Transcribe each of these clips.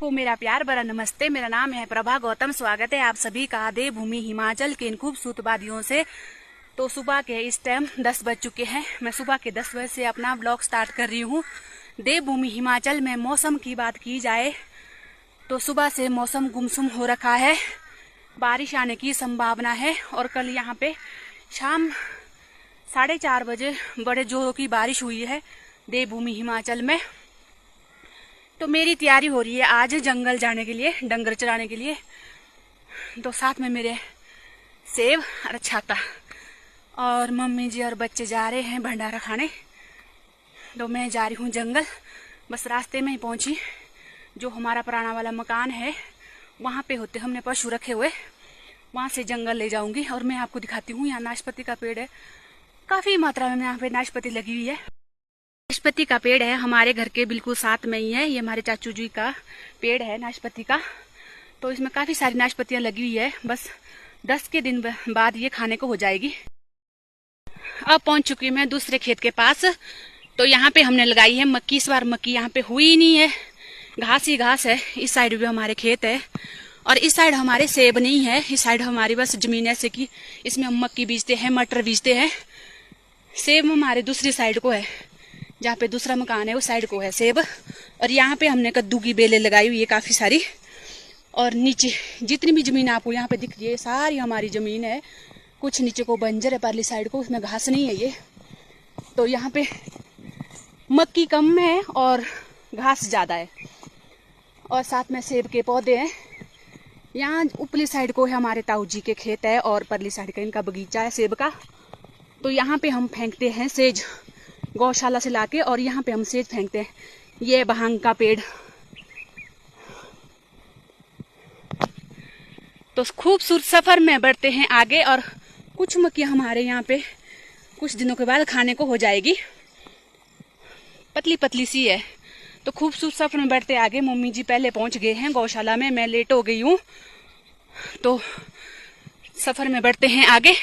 को मेरा प्यार भरा नमस्ते। मेरा नाम है प्रभा गौतम। स्वागत है आप सभी का देवभूमि हिमाचल के इन खूबसूरत वादियों से। तो सुबह के इस टाइम 10 बज चुके हैं। मैं सुबह के 10 बजे से अपना ब्लॉग स्टार्ट कर रही हूँ। देवभूमि हिमाचल में मौसम की बात की जाए तो सुबह से मौसम गुमसुम हो रखा है, बारिश आने की संभावना है। और कल यहाँ पे शाम 4:30 बजे बड़े जोरों की बारिश हुई है देवभूमि हिमाचल में। तो मेरी तैयारी हो रही है आज जंगल जाने के लिए, डंगर चराने के लिए। तो साथ में मेरे सेब और छाता, और मम्मी जी और बच्चे जा रहे हैं भंडारा खाने। तो मैं जा रही हूँ जंगल। बस रास्ते में ही पहुंची। जो हमारा पुराना वाला मकान है वहाँ पे होते हमने पशु रखे हुए, वहाँ से जंगल ले जाऊंगी। और मैं आपको दिखाती हूँ, यहाँ नाशपाती का पेड़ है, काफी मात्रा में यहाँ पे नाशपाती लगी हुई है। नाशपाती का पेड़ है हमारे घर के बिल्कुल साथ में ही है। ये हमारे चाचू जी का पेड़ है नाशपाती का। तो इसमें काफी सारी नाशपातियां लगी हुई है। बस 10 के दिन बाद ये खाने को हो जाएगी। अब पहुंच चुकी मैं दूसरे खेत के पास। तो यहाँ पे हमने लगाई है मक्की। इस बार मक्की यहाँ पे हुई ही नहीं है, घास ही घास है। इस साइड भी हमारे खेत है और इस साइड हमारे सेब नहीं है। इस साइड हमारी बस जमीन ऐसे की इसमें हम मक्की बीजते हैं, मटर बीजते हैं। सेब हमारे दूसरी साइड को है, जहाँ पे दूसरा मकान है उस साइड को है सेब। और यहाँ पे हमने कद्दू की बेलें लगाई हुई है काफी सारी। और नीचे जितनी भी जमीन आपको यहाँ पे दिख रही है सारी हमारी जमीन है। कुछ नीचे को बंजर है, परली साइड को उसमें घास नहीं है ये। तो यहाँ पे मक्की कम है और घास ज्यादा है, और साथ में सेब के पौधे हैं। यहाँ ऊपरी साइड को है हमारे ताऊ जी के खेत है, और परली साइड का इनका बगीचा है सेब का। तो यहाँ पे हम फेंकते हैं सेज गौशाला से लाके, और यहाँ पे हम सेज फेंकते हैं। ये भांग का पेड़। तो खूबसूरत सफर में बढ़ते हैं आगे। और कुछ मक्की हमारे यहाँ पे कुछ दिनों के बाद खाने को हो जाएगी, पतली पतली सी है। तो खूबसूरत सफर में बढ़ते आगे। मम्मी जी पहले पहुंच गए हैं गौशाला में, मैं लेट हो गई हूँ। तो सफर में बढ़ते हैं आगे।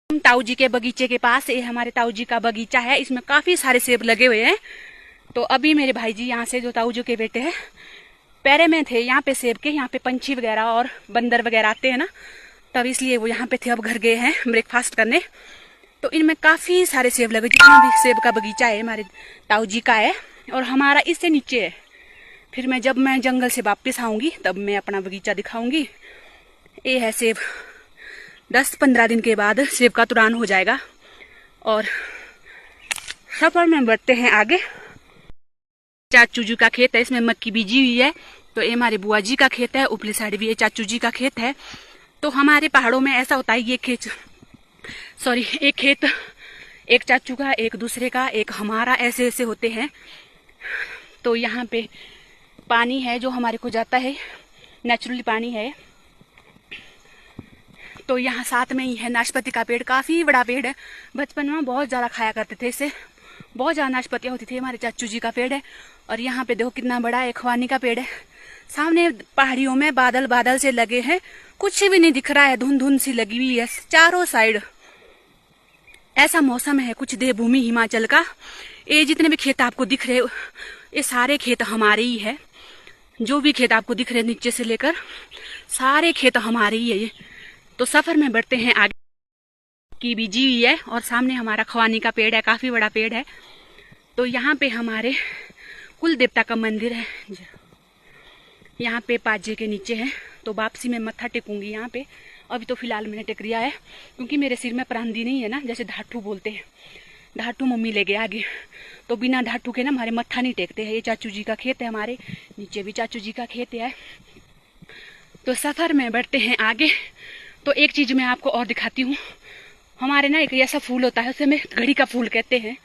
हम ताऊ जी के बगीचे के पास, ये हमारे ताऊ जी का बगीचा है, इसमें काफी सारे सेब लगे हुए हैं। तो अभी मेरे भाई जी यहाँ से, जो ताऊ जी के बेटे हैं, पैरे में थे यहाँ पे सेब के। यहाँ पे पंछी वगैरह और बंदर वगैरह आते हैं ना, तब इसलिए वो यहाँ पे थे। अब घर गए हैं ब्रेकफास्ट करने। तो इनमें काफी सारे सेब लगे। जितना भी सेब का बगीचा है हमारे ताऊ जी का है, और हमारा इससे नीचे है। फिर मैं जब मैं जंगल से वापस आऊंगी तब मैं अपना बगीचा दिखाऊंगी। ये है सेब। 10-15 दिन के बाद सेब का तुरान हो जाएगा। और सफर में बढ़ते हैं आगे। चाचू जी का खेत है, इसमें मक्की बीजी हुई है। तो ये हमारे बुआ जी का खेत है, ऊपरी साइड भी ये चाचू जी का खेत है। तो हमारे पहाड़ों में ऐसा होता है, ये खेत एक खेत एक चाचू का, एक दूसरे का, एक हमारा, ऐसे ऐसे होते हैं। तो यहाँ पे पानी है जो हमारे को जाता है, नेचुरली पानी है। तो यहाँ साथ में ही है नाशपाती का पेड़, काफी बड़ा पेड़ है। बचपन में बहुत ज्यादा खाया करते थे इससे, बहुत ज्यादा नाशपातियां होती थी। हमारे चाचू जी का पेड़ है। और यहाँ पे देखो कितना बड़ा एक खवानी का पेड़ है। सामने पहाड़ियों में बादल बादल से लगे हैं, कुछ भी नहीं दिख रहा है, धुंध धुंध सी लगी हुई है चारों साइड। ऐसा मौसम है कुछ देवभूमि हिमाचल का। ये जितने भी खेत आपको दिख रहे, ये सारे खेत हमारे ही है। जो भी खेत आपको दिख रहे नीचे से लेकर, सारे खेत हमारे ही है ये। तो सफर में बढ़ते हैं आगे। की बीजी हुई है, और सामने हमारा खवानी का पेड़ है, काफी बड़ा पेड़ है। तो यहाँ पे हमारे कुल देवता का मंदिर है, यहाँ पे पाजे के नीचे है। तो वापसी में मत्था टेकूंगी यहाँ पे। अभी तो फिलहाल मैंने टेक लिया है, क्योंकि मेरे सिर में प्रांदी नहीं है ना, जैसे धाटू बोलते हैं। धाटू मम्मी ले गए आगे। तो बिना धाटू के ना हमारे मत्था नहीं टेकते हैं। ये चाचू जी का खेत है, हमारे नीचे भी चाचू जी का खेत है। तो सफर में बढ़ते हैं आगे। तो एक चीज मैं आपको और दिखाती हूँ। हमारे ना एक ऐसा फूल होता है, उसे में घड़ी का फूल कहते हैं।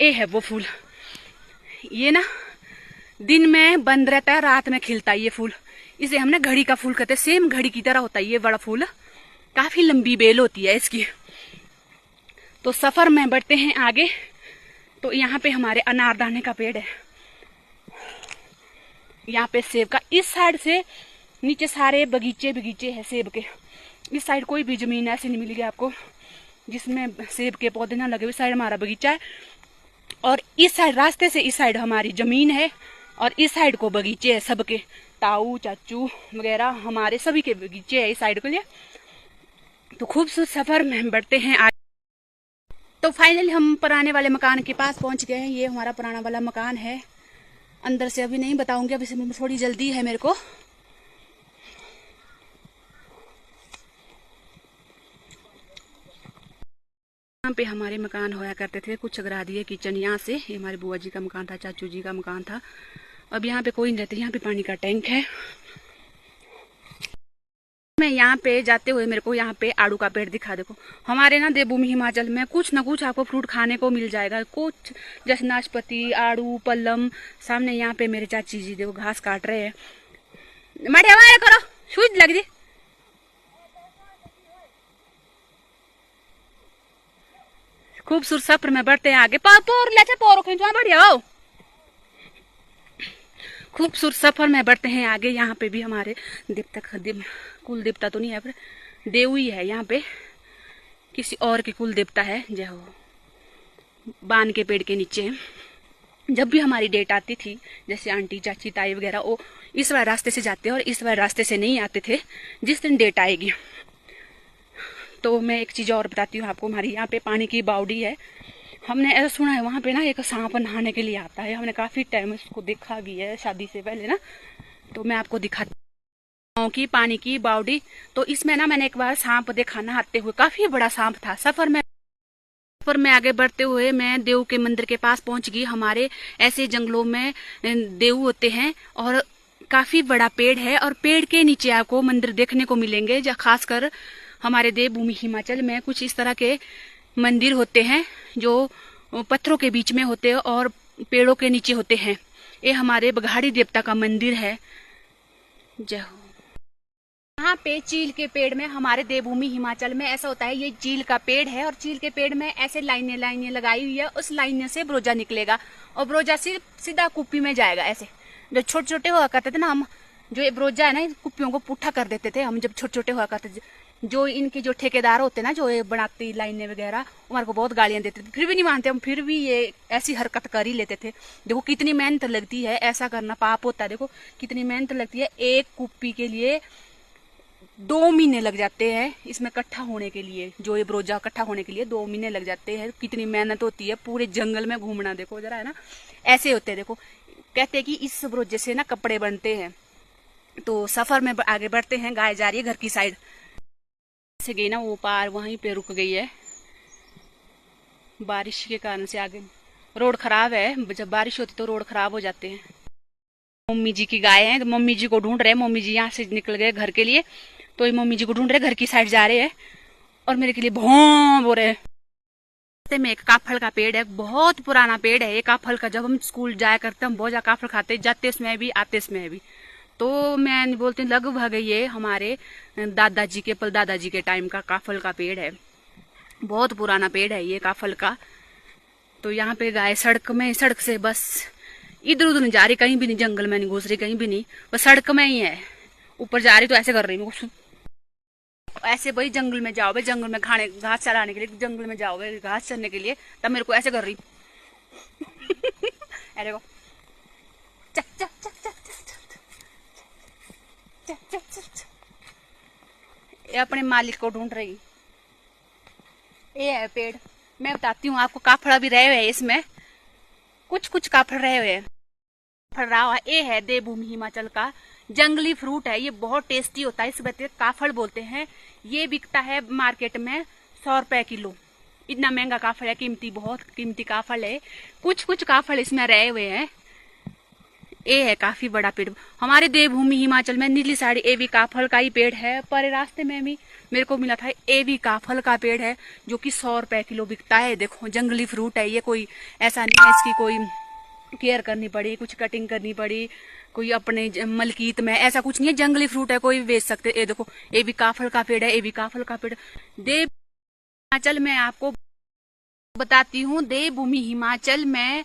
ये है वो फूल। ये ना दिन में बंद रहता है, रात में खिलता है ये फूल। इसे हमने घड़ी का फूल कहते हैं। सेम घड़ी की तरह होता है ये बड़ा फूल, काफी लंबी बेल होती है इसकी। तो सफर में बढ़ते हैं आगे। तो यहाँ पे हमारे अनारदाने का पेड़ है। यहाँ पे सेब का, इस साइड से नीचे सारे बगीचे बगीचे है सेब के। इस साइड कोई भी जमीन ऐसी नहीं मिलेगी आपको जिसमें सेब के पौधे ना लगे। इस साइड हमारा बगीचा है, और इस साइड रास्ते से इस साइड हमारी जमीन है, और इस साइड को बगीचे है सबके, ताऊ चाचू वगैरह हमारे सभी के बगीचे है इस साइड के लिए। तो खूबसूरत सफर में बढ़ते हैं आज। तो फाइनली हम पुराने वाले मकान के पास पहुंच गए हैं। ये हमारा पुराना वाला मकान है। अंदर से अभी नहीं बताऊंगी, अभी से थोड़ी जल्दी है मेरे को। यहाँ पे हमारे मकान होया करते थे, कुछ अगरा दिए किचन यहाँ से। ये हमारे बुआ जी का मकान था, चाचू जी का मकान था। अब यहाँ पे कोई नहीं रहते। यहाँ पे पानी का टैंक है। मैं यहाँ पे जाते हुए मेरे को यहाँ पे आड़ू का पेड़ दिखा। देखो हमारे ना देवभूमि हिमाचल में कुछ ना कुछ आपको फ्रूट खाने को मिल जाएगा। कुछ जैसे नाशपाती, आड़ू, पल्लम। सामने यहाँ पे मेरे चाची जी देखो घास काट रहे हैं। माड़े हमारे करो सूझ लग दी। खूबसूरत सफर में बढ़ते हैं आगे। बढ़िया हो। खूबसूरत सफर में बढ़ते हैं आगे। यहाँ पे भी हमारे देवता, कुल देवता तो नहीं है पर देव ही है। यहाँ पे किसी और के कुल देवता है। जय हो। बान के पेड़ के नीचे जब भी हमारी डेट आती थी, जैसे आंटी, चाची, ताई वगैरह, वो इस वाले रास्ते से जाते और इस वाले रास्ते से नहीं आते थे। जिस दिन डेट आएगी तो मैं एक चीज और बताती हूँ आपको। हमारी यहाँ पे पानी की बावड़ी है। हमने ऐसा सुना है वहाँ पे ना एक सांप नहाने के लिए आता है। हमने काफी टाइम उसको देखा भी है शादी से पहले ना। तो मैं आपको दिखाती हूँ की पानी की बावड़ी। तो इसमें ना मैंने एक बार सांप देखा नहाते हुए। काफी बड़ा सांप था। सफर में आगे बढ़ते हुए मैं देव के मंदिर के पास पहुंच गई। हमारे ऐसे जंगलों में देव होते हैं और काफी बड़ा पेड़ है और पेड़ के नीचे आपको मंदिर देखने को मिलेंगे। खासकर हमारे देवभूमि हिमाचल में कुछ इस तरह के मंदिर होते हैं जो पत्थरों के बीच में होते हैं और पेड़ों के नीचे होते हैं। ये हमारे बघाड़ी देवता का मंदिर है। जय हो। यहाँ पे चील के पेड़ में हमारे देवभूमि हिमाचल में ऐसा होता है। ये चील का पेड़ है और चील के पेड़ में ऐसे लाइनें लगाई हुई है। उस लाइन से ब्रोजा निकलेगा और ब्रोजा सीधा कुप्पी में जाएगा। ऐसे जो छोटे छोटे हुआ करते थे ना, हम जो ये ब्रोजा है ना, कुप्पियों को पुट्ठा कर देते थे हम जब छोटे छोटे हुआ करते थे। जो इनके जो ठेकेदार होते ना, जो ये बनाती लाइनें वगैरह, हमारे को बहुत गालियां देते थे। फिर भी नहीं मानते हम, फिर भी ये ऐसी हरकत कर ही लेते थे। देखो कितनी मेहनत लगती है, ऐसा करना पाप होता है। देखो कितनी मेहनत लगती है। एक कुप्पी के लिए 2 महीने लग जाते हैं इसमें इकट्ठा होने के लिए। जो ये ब्रोजा इकट्ठा होने के लिए 2 महीने लग जाते हैं। कितनी मेहनत होती है। पूरे जंगल में घूमना देखो जरा, है ना। ऐसे होते हैं। देखो कहते हैं कि इस ब्रोजे से ना कपड़े बनते हैं। तो सफर में आगे बढ़ते हैं। गाय जा रही है घर की साइड से गई ना, वो पार वहीं पे रुक गई है। बारिश के कारण से आगे रोड खराब है। जब बारिश होती तो रोड खराब हो जाते हैं। मम्मी जी की गाय है तो मम्मी जी को ढूंढ रहे हैं। मम्मी जी यहाँ से निकल गए घर के लिए, तो ये मम्मी जी को ढूंढ रहे, घर की साइड जा रहे हैं और मेरे के लिए भौं हो रहे हैं। में एक काफल का पेड़ है, बहुत पुराना पेड़ है ये काफल का। जब हम स्कूल जाया करते हम बहुत काफल खाते, जाते इसमें भी आते इसमें भी। तो मैं बोलती हूँ लगभग ये हमारे दादाजी के दादाजी के टाइम का काफल का पेड़ है। बहुत पुराना पेड़ है ये काफल का। तो यहाँ पे गाय सड़क से बस इधर उधर नहीं जा रही, कहीं भी नहीं, जंगल में नहीं घुस रही, कहीं भी नहीं, बस सड़क में ही है। ऊपर जा रही तो ऐसे कर रही हूँ ऐसे। भाई जंगल में जाओ, भाई जंगल में खाने घास चराने के लिए, जंगल में जाओ भाई घास चरने के लिए, तब मेरे को ऐसे कर रही अरे को चक चक चक चक ये अपने मालिक को ढूंढ रही। ये है पेड़। मैं बताती हूँ आपको, काफड़ा भी रहे हुए हैं इसमें, कुछ काफड़ रहे हुए हैं। ये है देवभूमि हिमाचल का जंगली फ्रूट है। ये बहुत टेस्टी होता है। इस वजह काफड़ बोलते हैं। ये बिकता है मार्केट में 100 रुपए किलो। इतना महंगा काफड़ है, कीमती, बहुत कीमती काफड़ है। कुछ काफड़ इसमें रहे हुए हैं। ये है काफी बड़ा पेड़ हमारे देवभूमि हिमाचल में। नीली साइड ए भी काफल का ही पेड़ है, पर रास्ते में भी मेरे को मिला था ए भी काफल का पेड़ है, जो कि 100 रुपए किलो बिकता है। देखो जंगली फ्रूट है ये, कोई ऐसा नहीं है इसकी कोई केयर करनी पड़ी, कुछ कटिंग करनी पड़ी, कोई अपने मलकीत में, ऐसा कुछ नहीं है। जंगली फ्रूट है, कोई भी बेच सकते। ये देखो ये भी काफल का पेड़ है, ये भी काफल का पेड़। देव हिमाचल में आपको बताती हूँ, देवभूमि हिमाचल में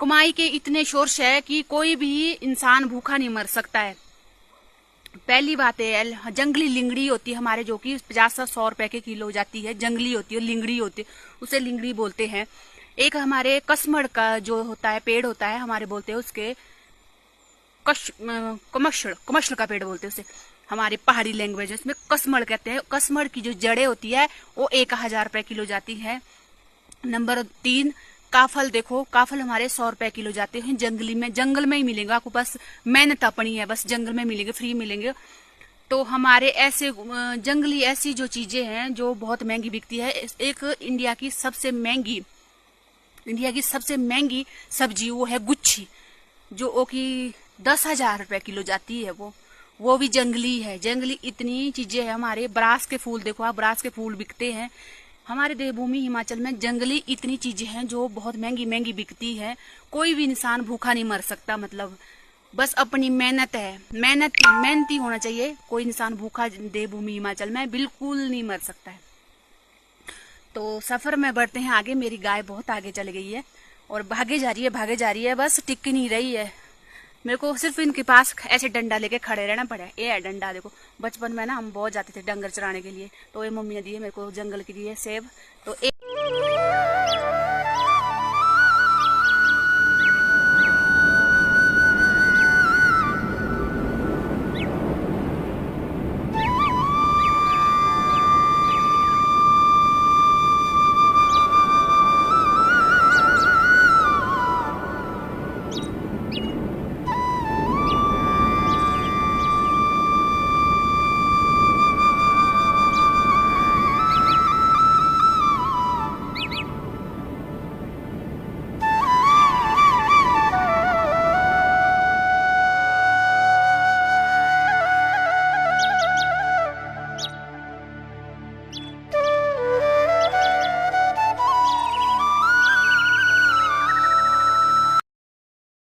कमाई के इतने सोर्स है कि कोई भी इंसान भूखा नहीं मर सकता है। पहली बात है, जंगली लिंगड़ी होती है हमारे, जो कि 50 से 100 रुपए के किलो हो जाती है। जंगली होती है, लिंगड़ी होती है, उसे लिंगड़ी बोलते हैं। एक हमारे कसमड़ का जो होता है पेड़ होता है, हमारे बोलते हैं उसके कमशल का पेड़ बोलते हैं उसे हमारे पहाड़ी लैंग्वेज में। इसमें कसमड़ कहते हैं। कसमड़ की जो जड़ें होती है वो 1000 रुपए किलो जाती है। नंबर 3 काफल। देखो काफल हमारे 100 रुपए किलो जाते हैं। जंगल में ही मिलेंगे आपको, बस मेहनत अपनी है, बस जंगल में मिलेंगे, फ्री मिलेंगे। तो हमारे ऐसे जंगली ऐसी जो चीजें हैं जो बहुत महंगी बिकती है। एक इंडिया की सबसे महंगी सब्जी वो है गुच्छी, जो कि 10,000 रुपए किलो जाती है। वो भी जंगली है। जंगली इतनी चीजें हैं हमारे। ब्रास के फूल देखो आप, ब्रास के फूल बिकते हैं हमारे देवभूमि हिमाचल में। जंगली इतनी चीजें हैं जो बहुत महंगी बिकती है। कोई भी इंसान भूखा नहीं मर सकता, मतलब बस अपनी मेहनत है, मेहनती होना चाहिए। कोई इंसान भूखा देवभूमि हिमाचल में बिल्कुल नहीं मर सकता है। तो सफर में बढ़ते हैं आगे। मेरी गाय बहुत आगे चल गई है और भागे जा रही है, बस टिक नहीं रही है। मेरे को सिर्फ इनके पास ऐसे डंडा लेके खड़े रहना पड़ा। ये है डंडा। देखो बचपन में ना हम बहुत जाते थे डंगर चराने के लिए, तो ये मम्मी ने दिए मेरे को जंगल के लिए सेब। तो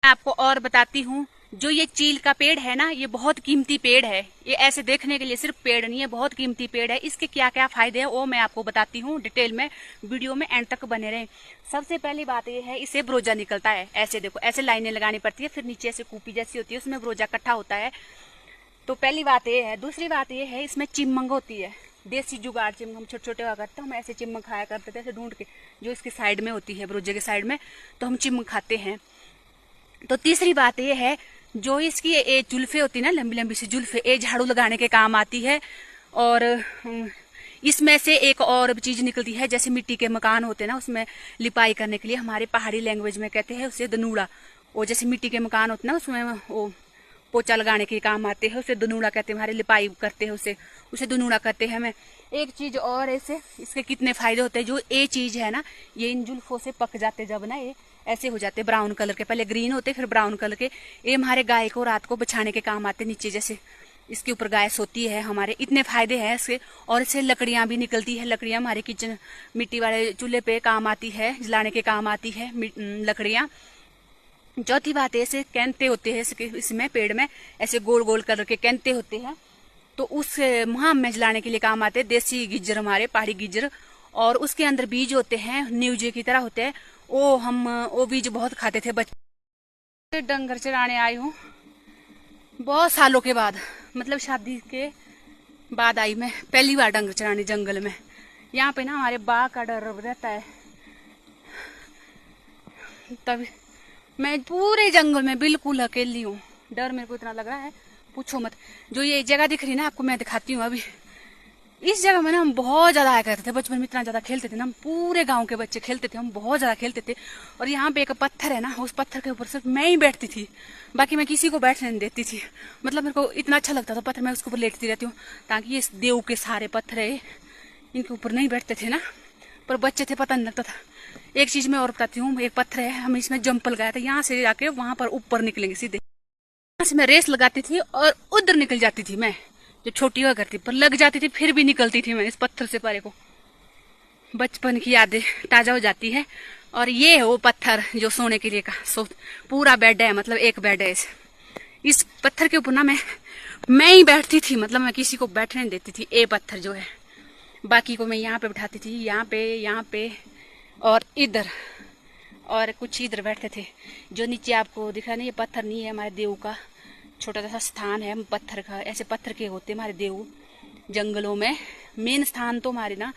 आपको और बताती हूँ, जो ये चील का पेड़ है ना, ये बहुत कीमती पेड़ है। ये ऐसे देखने के लिए सिर्फ पेड़ नहीं है, बहुत कीमती पेड़ है। इसके क्या क्या फायदे हैं वो मैं आपको बताती हूँ डिटेल में। वीडियो में एंड तक बने रहें। सबसे पहली बात ये है, इससे ब्रोजा निकलता है। ऐसे देखो, ऐसे लाइनें लगानी पड़ती है, फिर नीचे ऐसे कूपी जैसी होती है, उसमें ब्रोजा इकट्ठा होता है। तो पहली बात ये है। दूसरी बात ये है, इसमें चिमंग होती है, देसी जुगाड़ चिमंग। हम छोटे छोटे हुआ करते हैं, हम ऐसे चिमंग खाया करते थे, ऐसे ढूंढ के, जो इसके साइड में होती है, ब्रोजे के साइड में, तो हम चिमंग खाते हैं। तो तीसरी बात ये है, जो इसकी ये जुल्फे होती है ना, लंबी लंबी सी जुल्फे, ये झाड़ू लगाने के काम आती है। और इसमें से एक और चीज निकलती है, जैसे मिट्टी के मकान होते हैं ना, उसमें लिपाई करने के लिए, हमारे पहाड़ी लैंग्वेज में कहते हैं उसे दनूड़ा। वो जैसे मिट्टी के मकान होते हैं ना, उसमें वो पोचा लगाने के काम आते हैं, उसे दनूड़ा कहते हैं। हमारे लिपाई करते हैं उसे दनूड़ा कहते हैं हमें। एक चीज और ऐसे, इसके कितने फायदे होते हैं। जो ये चीज है ना, ये इन जुल्फों से पक जाते जब ना, ये ऐसे हो जाते ब्राउन कलर के, पहले ग्रीन होते फिर ब्राउन कलर के। ये हमारे गाय को रात को बिछाने के काम आते, नीचे जैसे इसके ऊपर गाय सोती है हमारे। इतने फायदे हैं इसके। और इससे लकड़ियां भी निकलती है। लकड़ियां हमारे किचन मिट्टी वाले चूल्हे पे काम आती है, जलाने के काम आती है लकड़ियां। चौथी बात है, ऐसे कैंते होते हैं इसमें पेड़ में, ऐसे गोल गोल कलर के कैंते होते हैं, तो उस मुहाम में जलाने के लिए काम आते हैं। देसी गिज्जर, हमारे पहाड़ी गिज्जर। और उसके अंदर बीज होते हैं, न्यूजे की तरह होते हैं। वो बीज बहुत खाते थे बच्चे। डंगर चराने आई हूँ बहुत सालों के बाद, मतलब शादी के बाद आई मैं पहली बार डंगर चराने जंगल में। यहाँ पे ना हमारे बाघ का डर रहता है, तभी मैं पूरे जंगल में बिल्कुल अकेली हूँ। डर मेरे को इतना लग रहा है, पूछो मत। जो ये जगह दिख रही है ना आपको, मैं दिखाती हूँ अभी। इस जगह में ना हम बहुत ज्यादा आया करते थे बचपन में, इतना ज्यादा खेलते थे ना हम, पूरे गांव के बच्चे खेलते थे, हम बहुत ज्यादा खेलते थे। और यहाँ पे एक पत्थर है ना, उस पत्थर के ऊपर सिर्फ मैं ही बैठती थी, बाकी मैं किसी को बैठने नहीं देती थी। मतलब मेरे को इतना अच्छा लगता था पत्थर, मैं उसके ऊपर लेटती रहती हूँ, ताकि ये देव के सारे पत्थर है, इनके ऊपर नहीं बैठते थे ना, पर बच्चे थे, पता नहीं लगता था। एक चीज मैं और बताती हूँ, एक पत्थर है, हम इसमें जंप लगाया था, यहाँ से जाके वहां पर ऊपर निकलेंगे सीधे। यहाँ से मैं रेस लगाती थी और उधर निकल जाती थी मैं, जो छोटी हुआ करती, पर लग जाती थी फिर भी निकलती थी मैं इस पत्थर से परे को। बचपन की यादें ताजा हो जाती है। और ये है वो पत्थर जो सोने के लिए का पूरा बेड है, मतलब एक बेड है। इस पत्थर के ऊपर ना मैं ही बैठती थी, मतलब मैं किसी को बैठने नहीं देती थी। ये पत्थर जो है, बाकी को मैं यहाँ पे बैठाती थी, यहाँ पे और इधर, और कुछ इधर बैठते थे। जो नीचे आपको दिख रहा नहीं, ये पत्थर नहीं है, हमारे देव का छोटा सा स्थान है पत्थर का। ऐसे पत्थर के होते हमारे देव जंगलों में। मेन स्थान तो हमारे ना,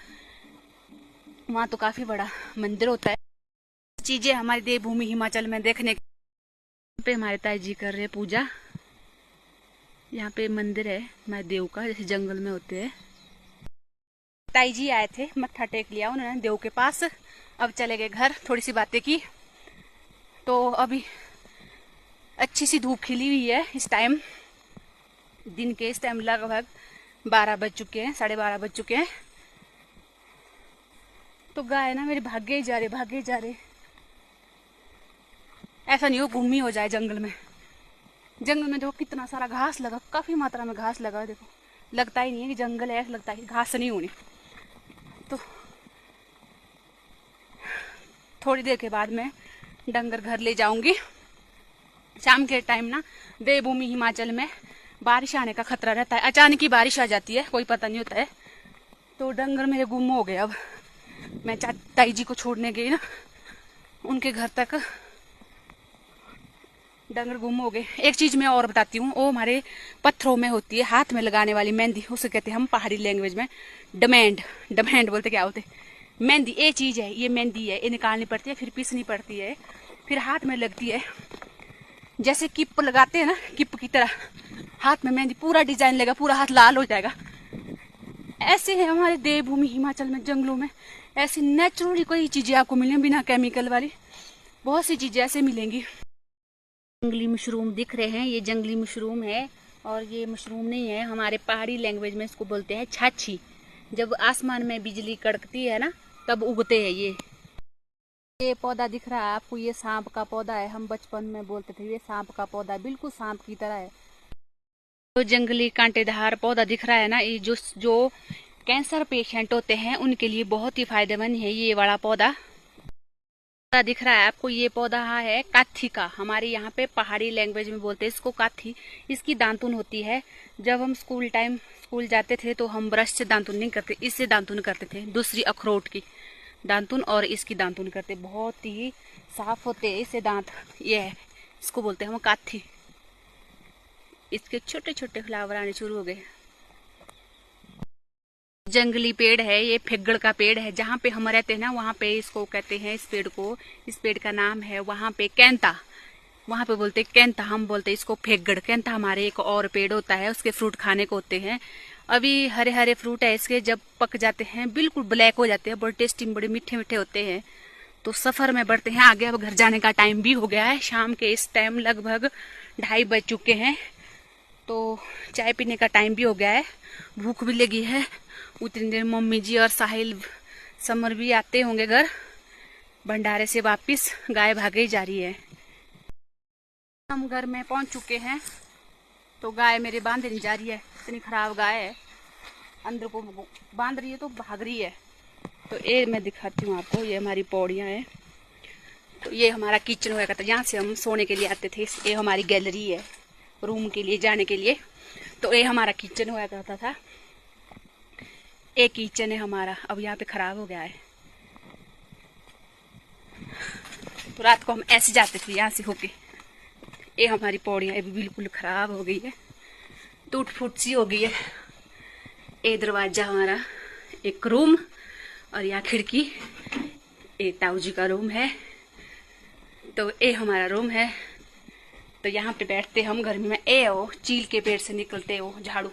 वहाँ तो काफी बड़ा मंदिर होता है। चीजें हमारी देवभूमि हिमाचल में देखने पे हमारे ताई जी कर रहे पूजा। यहाँ पे मंदिर है महादेव का, जैसे जंगल में होते हैं। ताई जी आए थे, मत्था टेक लिया उन्होंने देव के पास, अब चले गए घर। थोड़ी सी बातें की तो अभी अच्छी सी धूप खिली हुई है। इस टाइम दिन के इस टाइम लगभग 12 बज चुके हैं, 12:30 बज चुके हैं। तो गाय ना मेरे भागे ही जा रहे। ऐसा नहीं हो घूमी हो जाए जंगल में। जंगल में देखो कितना सारा घास लगा, काफी मात्रा में घास लगा। देखो लगता ही नहीं है कि जंगल है, ऐसा लगता है कि घास नहीं होनी। तो थोड़ी देर के बाद मैं डंगर घर ले जाऊंगी। शाम के टाइम ना देवभूमि हिमाचल में बारिश आने का खतरा रहता है, अचानक ही बारिश आ जाती है, कोई पता नहीं होता है। तो डंगर मेरे गुम हो गए। अब मैं ताई जी को छोड़ने गई ना, उनके घर तक डंगर गुम हो गए। एक चीज मैं और बताती हूँ, वो हमारे पत्थरों में होती है, हाथ में लगाने वाली मेहंदी, उसे कहते हैं हम पहाड़ी लैंग्वेज में डमैंड बोलते, क्या बोलते, मेहंदी। ये चीज है, ये मेहंदी है, ये निकालनी पड़ती है, फिर पीसनी पड़ती है, फिर हाथ में लगती है। जैसे किप लगाते हैं ना, किप की तरह हाथ में मेहंदी, पूरा डिजाइन लगा, पूरा हाथ लाल हो जाएगा। ऐसे है हमारे देवभूमि हिमाचल में जंगलों में, ऐसी नेचुरली कोई चीजें आपको मिलेंगी बिना केमिकल वाली, बहुत सी चीजें ऐसे मिलेंगी। जंगली मशरूम दिख रहे हैं, ये जंगली मशरूम है। और ये मशरूम नहीं है, हमारे पहाड़ी लैंग्वेज में इसको बोलते हैं छाछी। जब आसमान में बिजली कड़कती है ना, तब उगते हैं ये पौधा दिख रहा है आपको, ये सांप का पौधा है। हम बचपन में बोलते थे ये सांप का पौधा, बिल्कुल सांप की तरह है। जो जंगली कांटेदार पौधा दिख रहा है ना, ये जो कैंसर पेशेंट होते हैं उनके लिए बहुत ही फायदेमंद है ये वाला पौधा दिख रहा है आपको। ये पौधा है काथी का, हमारे यहाँ पे पहाड़ी लैंग्वेज में बोलते हैं इसको काथी। इसकी दातुन होती है। जब हम स्कूल जाते थे तो हम ब्रश से दातुन नहीं करते, इससे दातुन करते थे। दूसरी अखरोट की दातुन और इसकी दातुन करते, बहुत ही साफ होते हैं इससे दांत। ये है, इसको बोलते हैं हम काथी। इसके छोटे छोटे फ्लावर आने शुरू हो गए। जंगली पेड़ है, ये फेगड़ का पेड़ है। जहाँ पे हम रहते हैं ना, वहाँ पे इसको कहते हैं, इस पेड़ का नाम है वहाँ पे कैंता, वहाँ पे बोलते कैंता, हम बोलते इसको फेगड़। कैंता हमारे एक और पेड़ होता है, उसके फ्रूट खाने को होते हैं। अभी हरे हरे फ्रूट है इसके, जब पक जाते हैं बिल्कुल ब्लैक हो जाते हैं, बड़े टेस्टी, बड़े मीठे मीठे होते हैं। तो सफर में बढ़ते हैं आगे। अब घर जाने का टाइम भी हो गया है, शाम के इस टाइम लगभग 2:30 बज चुके हैं। तो चाय पीने का टाइम भी हो गया है, भूख भी लगी है। उतनी देर मम्मी जी और साहिल समर भी आते होंगे घर भंडारे से वापिस। गाय भागे जा रही है। हम घर में पहुंच चुके हैं। तो गाय मेरे बांध नहीं जा रही है, इतनी खराब गाय है, अंदर को बांध रही है तो भाग रही है। तो ये मैं दिखाती हूँ आपको, ये हमारी पौड़ियाँ हैं। तो ये हमारा किचन हुआ करता, यहाँ से हम सोने के लिए आते थे। ये हमारी गैलरी है रूम के लिए जाने के लिए। तो ये हमारा किचन हुआ करता था, एक किचन है हमारा, अब यहाँ पे खराब हो गया है। तो रात को हम ऐसे जाते थे यहाँ से होके। ये हमारी पौड़ियाँ भी बिल्कुल खराब हो गई है, टूट फूट सी हो गई है। ये दरवाजा हमारा, एक रूम, और यहाँ खिड़की। ये ताऊ जी का रूम है। तो ये हमारा रूम है। तो यहाँ पे बैठते हम गर्मी में। ए हो चील के पेड़ से निकलते हो झाड़ू,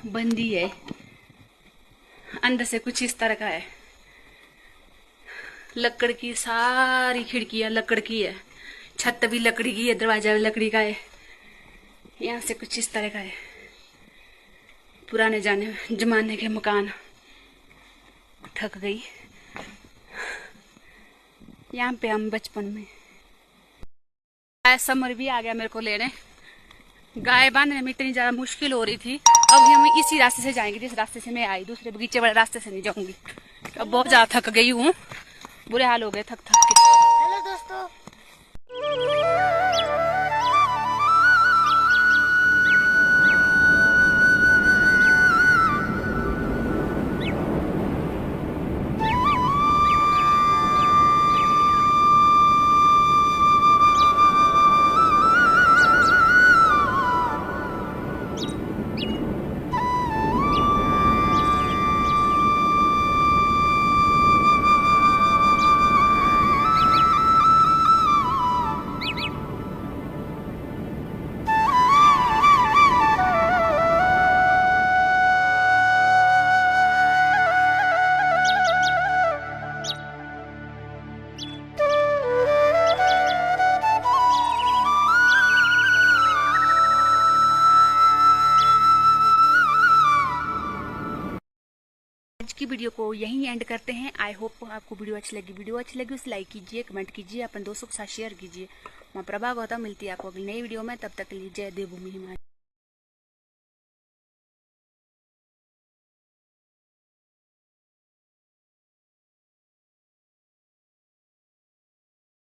बंदी है अंदर से कुछ इस तरह का है। लकड़ की सारी खिड़कियां लकड़ की है, छत भी लकड़ी की है, दरवाजा भी लकड़ी का है। यहाँ से कुछ इस तरह का है, पुराने जमाने के मकान। थक गई यहाँ पे हम बचपन में। गाय समर भी आ गया मेरे को लेने। गाय बांधने में इतनी ज्यादा मुश्किल हो रही थी। अब हम इसी रास्ते से जाएंगे जिस रास्ते से मैं आई, दूसरे बगीचे वाले रास्ते से नहीं जाऊंगी। अब बहुत ज्यादा थक गई हूँ, बुरे हाल हो गए थक थक के। हेलो दोस्तों, आज की वीडियो को यहीं एंड करते हैं। आई होप आपको वीडियो अच्छी लगी उसे लाइक कीजिए, कमेंट कीजिए, अपने दोस्तों के साथ शेयर कीजिए। मैं प्रभा गौतम मिलती है आपको अगली नई वीडियो में। तब तक के लिए जय देवभूमि हिमाचल।